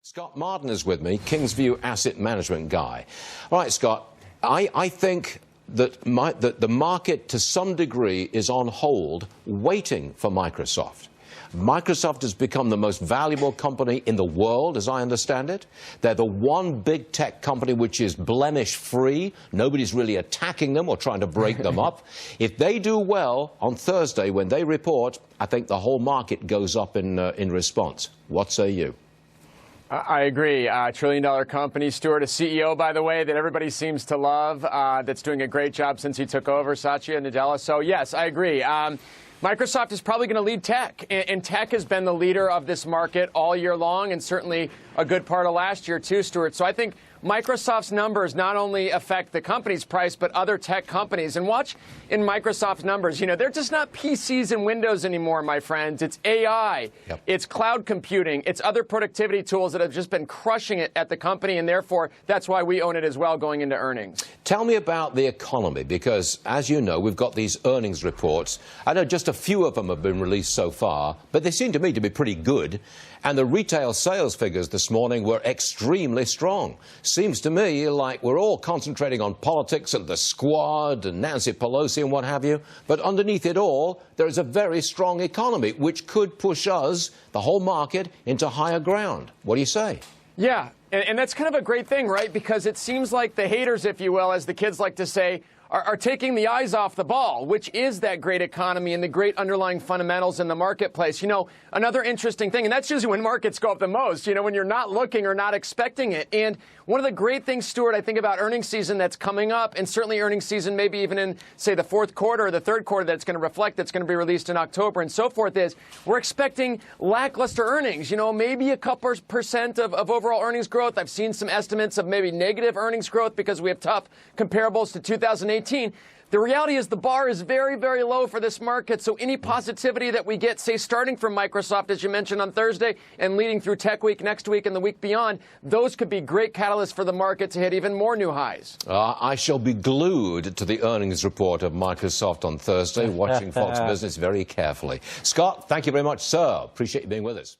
Scott Martin is with me, Kingsview Asset Management guy. All right, Scott, I think that the market, to some degree, is on hold, waiting for Microsoft. Microsoft has become the most valuable company in the world, as I understand it. They're the one big tech company which is blemish-free. Nobody's really attacking them or trying to break them up. If they do well on Thursday when they report, I think the whole market goes up in response. What say you? I agree. Trillion-dollar company. Stuart, a CEO, by the way, that everybody seems to love, that's doing a great job since he took over, Satya Nadella. So, yes, I agree. Microsoft is probably going to lead tech, and tech has been the leader of this market all year long, and certainly a good part of last year, too, Stuart. So I think Microsoft's numbers not only affect the company's price, but other tech companies. And watch in Microsoft's numbers. You know, they're just not PCs and Windows anymore, my friends. It's AI. Yep. It's cloud computing. It's other productivity tools that have just been crushing it at the company, and therefore, that's why we own it as well going into earnings. Tell me about the economy, because, as you know, we've got these earnings reports. I know just a few of them have been released so far, but they seem to me to be pretty good. And the retail sales figures this morning were extremely strong. Seems to me like we're all concentrating on politics and the squad and Nancy Pelosi and what have you. But underneath it all, there is a very strong economy, which could push us, the whole market, into higher ground. What do you say? Yeah, and that's kind of a great thing, right? Because it seems like the haters, if you will, as the kids like to say, are taking the eyes off the ball, which is that great economy and the great underlying fundamentals in the marketplace. You know, another interesting thing, and that's usually when markets go up the most, you know, when you're not looking or not expecting it. And one of the great things, Stuart, I think about earnings season that's coming up, and certainly earnings season maybe even in, say, the fourth quarter or the third quarter that's going to reflect, that's going to be released in October and so forth, is we're expecting lackluster earnings. You know, maybe a couple % of overall earnings growth. I've seen some estimates of maybe negative earnings growth because we have tough comparables to 2018. The reality is the bar is very, very low for this market. So any positivity that we get, say, starting from Microsoft, as you mentioned on Thursday, and leading through Tech Week next week and the week beyond, those could be great catalysts for the market to hit even more new highs. I shall be glued to the earnings report of Microsoft on Thursday, watching Fox Business very carefully. Scott, thank you very much, sir. Appreciate you being with us.